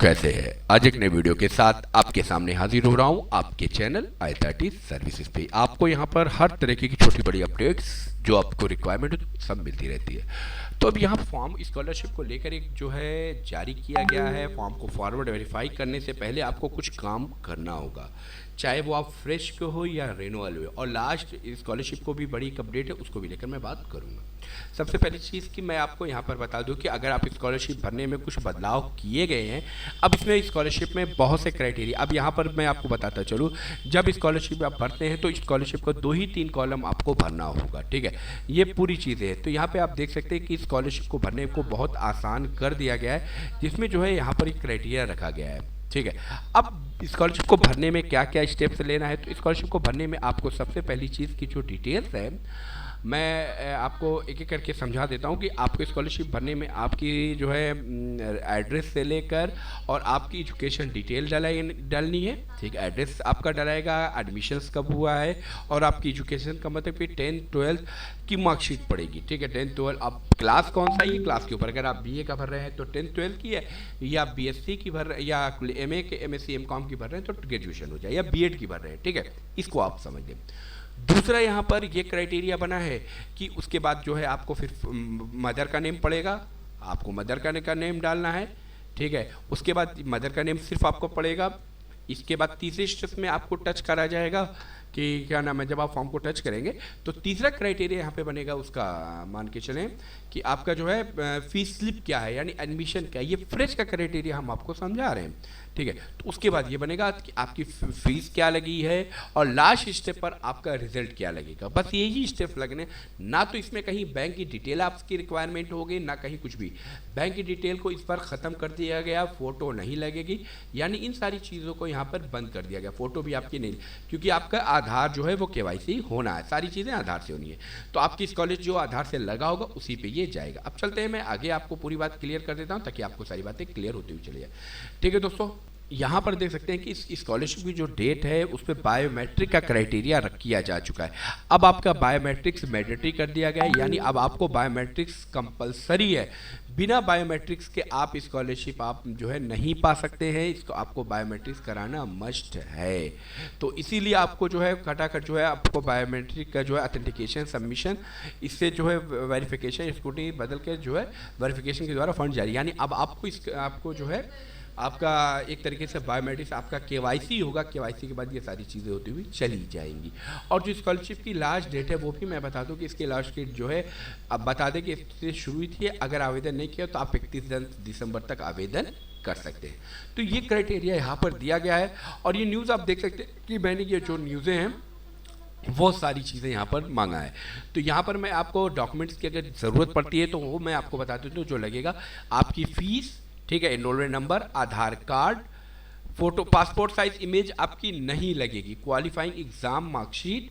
कैसे हैं? आज एक नए वीडियो के साथ आपके सामने हाजिर हो रहा हूं आपके चैनल i30 सर्विसेज पे। आपको यहां पर हर तरीके की छोटी बड़ी अपडेट्स जो आपको रिक्वायरमेंट सब मिलती रहती है। तो अब यहाँ फॉर्म स्कॉलरशिप को लेकर एक जो है जारी किया गया है। फॉर्म को फॉरवर्ड वेरीफाई करने से पहले आपको कुछ काम करना होगा, चाहे वो आप फ्रेश के हो या रेनुअल हो। और लास्ट स्कॉलरशिप को भी बड़ी एक अपडेट है, उसको भी लेकर मैं बात करूँगा। सबसे पहली चीज़ कि मैं आपको यहाँ पर बता दूँ कि अगर आप स्कॉलरशिप भरने में कुछ बदलाव किए गए हैं, अब इसमें स्कॉलरशिप में बहुत से क्राइटेरिया, अब यहाँ पर मैं आपको बताता चलूँ, जब स्कॉलरशिप आप भरते हैं तो स्कॉलरशिप को 2 ही 3 कॉलम आपको भरना होगा, ठीक है। ये पूरी चीज़ें हैं। तो यहाँ पे आप देख सकते हैं कि स्कॉलरशिप को भरने को बहुत आसान कर दिया गया है, जिसमें जो है यहाँ पर एक क्राइटेरिया रखा गया है, ठीक है। अब स्कॉलरशिप को भरने में क्या क्या स्टेप्स लेना है, तो स्कॉलरशिप को भरने में आपको सबसे पहली चीज़ की जो डिटेल्स है, मैं आपको एक एक करके समझा देता हूँ कि आपको स्कॉलरशिप भरने में आपकी जो है एड्रेस से लेकर और आपकी एजुकेशन डिटेल डालनी है, ठीक है। एड्रेस आपका डलाएगा, एडमिशन्स कब हुआ है और आपकी एजुकेशन का मतलब कि 10th-12th की मार्कशीट पड़ेगी, ठीक है। 10th-12th आप क्लास कौन सा, ये क्लास के ऊपर, अगर आप बीए का भर रहे हैं तो 10th-12th की है, या बीएससी की भर या एमए के एमएससी एमकॉम की भर रहे हैं तो ग्रेजुएशन हो जाए, या बीएड की भर रहे हैं, ठीक है। इसको आप समझ लें। दूसरा यहाँ पर ये क्राइटेरिया बना है कि उसके बाद जो है आपको फिर मदर का नेम पड़ेगा, आपको मदर का नेम डालना है, ठीक है। उसके बाद मदर का नेम सिर्फ आपको पड़ेगा। इसके बाद तीसरे स्टेप में आपको टच करा जाएगा कि क्या नाम है, जब आप फॉर्म को टच करेंगे तो तीसरा क्राइटेरिया यहाँ पे बनेगा, उसका मान के चलें कि आपका जो है फीस स्लिप क्या है, यानी एडमिशन क्या है। ये फ्रेश का क्राइटेरिया हम आपको समझा रहे हैं, ठीक है। तो उसके बाद ये बनेगा कि आपकी फीस क्या लगी है और लास्ट स्टेप पर आपका रिजल्ट क्या लगेगा। बस यही स्टेप लगने, ना तो इसमें कहीं बैंक की डिटेल आपकी रिक्वायरमेंट होगी, ना कहीं कुछ भी। बैंक की डिटेल को इस पर ख़त्म कर दिया गया, फ़ोटो नहीं लगेगी, यानी इन सारी चीज़ों को यहाँ पर बंद कर दिया गया। फ़ोटो भी आपकी नहीं, क्योंकि आपका आधार जो है वो केवाईसी होना है, सारी चीज़ें आधार से होनी है। तो आपकी स्कॉलरशिप जो आधार से लगा होगा उसी पे ये जाएगा। अब चलते हैं, मैं आगे आपको पूरी बात क्लियर कर देता हूँ ताकि आपको सारी बातें क्लियर होती हुई चली जाए, ठीक है दोस्तों। यहाँ पर देख सकते हैं कि इस स्कॉलरशिप की जो डेट है उस पर बायोमेट्रिक का क्राइटेरिया किया जा चुका है। अब आपका बायोमेट्रिक्स मैंडेटरी कर दिया गया है, यानी अब आपको बायोमेट्रिक्स कंपलसरी है। बिना बायोमेट्रिक्स के आप स्कॉलरशिप आप जो है नहीं पा सकते हैं, इसको आपको बायोमेट्रिक्स कराना मस्ट है। तो इसीलिए आपको जो है खटाखट जो है आपको बायोमेट्रिक का जो है ऑथेंटिकेशन सबमिशन, इससे जो है वेरिफिकेशन स्कूटी बदल के जो है वेरिफिकेशन के द्वारा फंड जारी, यानी अब आपको जो है आपका एक तरीके से बायोमेट्रिक्स आपका केवाईसी होगा। केवाईसी के बाद ये सारी चीज़ें होती हुई चली जाएंगी। और जो स्कॉलरशिप की लास्ट डेट है वो भी मैं बता दूं कि इसकी लास्ट डेट जो है, अब बता दें कि इससे शुरू हुई थी। अगर आवेदन नहीं किया तो आप 31 दिसंबर तक आवेदन कर सकते हैं। तो ये क्राइटेरिया यहाँ पर दिया गया है। और ये न्यूज़ आप देख सकते हैं कि मैंने ये जो न्यूज़ें हैं वो सारी चीज़ें यहाँ पर मांगा है। तो यहाँ पर मैं आपको डॉक्यूमेंट्स की अगर ज़रूरत पड़ती है तो वो मैं आपको बता देता हूँ। जो लगेगा आपकी फ़ीस, ठीक है, enrolment number, Aadhaar card, photo, passport size image आपकी नहीं लगेगी, qualifying exam marksheet,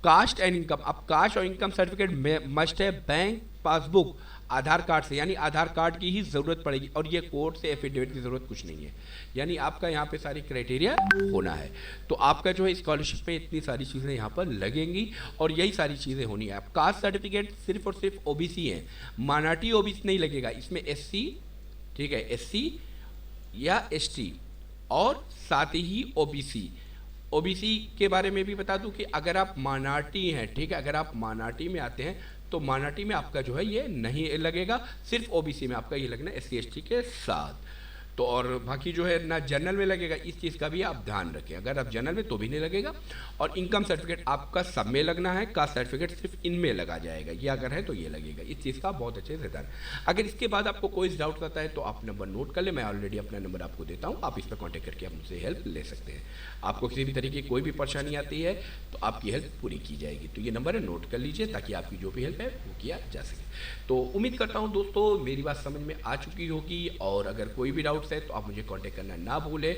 caste and income. अब कास्ट और इनकम सर्टिफिकेट मस्ट है, बैंक पासबुक आधार कार्ड से, यानी आधार कार्ड की ही ज़रूरत पड़ेगी। और ये कोर्ट से एफिडेविट की ज़रूरत कुछ नहीं है, यानी आपका यहाँ पे सारी क्राइटेरिया होना है। तो आपका जो है स्कॉलरशिप पे इतनी सारी चीज़ें यहाँ पर लगेंगी और यही सारी चीज़ें होनी है। अब कास्ट सर्टिफिकेट सिर्फ और सिर्फ ओबीसी है, माइनॉरिटी ओबीसी नहीं लगेगा, इसमें एससी, ठीक है, एससी या एसटी और साथ ही ओबीसी। ओबीसी के बारे में भी बता दूं कि अगर आप माइनॉरिटी हैं, ठीक है, अगर आप माइनॉरिटी में आते हैं तो माइनॉरिटी में आपका जो है ये नहीं लगेगा, सिर्फ ओबीसी में आपका ये लगना है एससी एसटी के साथ। तो और बाकी जो है ना जनरल में लगेगा, इस चीज़ का भी आप ध्यान रखें। अगर आप जनरल में तो भी नहीं लगेगा। और इनकम सर्टिफिकेट आपका सब में लगना है, कास्ट सर्टिफिकेट सिर्फ इनमें लगा जाएगा, ये अगर है तो ये लगेगा। इस चीज़ का बहुत अच्छे से ध्यान। अगर इसके बाद आपको कोई डाउट करता है तो आप नंबर नोट कर ले, मैं ऑलरेडी अपना नंबर आपको देता हूँ, आप इस पर कॉन्टैक्ट करके आप मुझसे हेल्प ले सकते हैं। आपको किसी भी तरीके की कोई भी परेशानी आती है तो आपकी हेल्प पूरी की जाएगी। तो ये नंबर है, नोट कर लीजिए ताकि आपकी जो भी हेल्प है वो किया जा सके। तो उम्मीद करता हूँ दोस्तों मेरी बात समझ में आ चुकी होगी। और अगर कोई भी डाउट्स है तो आप मुझे कांटेक्ट करना ना भूलें,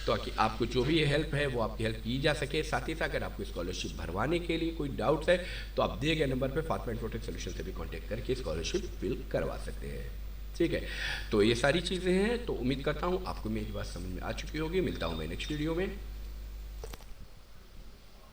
ताकि आपको जो भी हेल्प है वो आपकी हेल्प की जा सके। साथ ही साथ अगर आपको स्कॉलरशिप भरवाने के लिए कोई डाउट्स है तो आप दिए गए नंबर पर फातिमा इन्फोटेक सोल्यूशन से भी कांटेक्ट करके स्कॉलरशिप फिल करवा सकते हैं, ठीक है। तो ये सारी चीज़ें हैं। तो उम्मीद करता हूँ आपको मेरी बात समझ में आ चुकी होगी। मिलता हूँ मैं नेक्स्ट वीडियो में।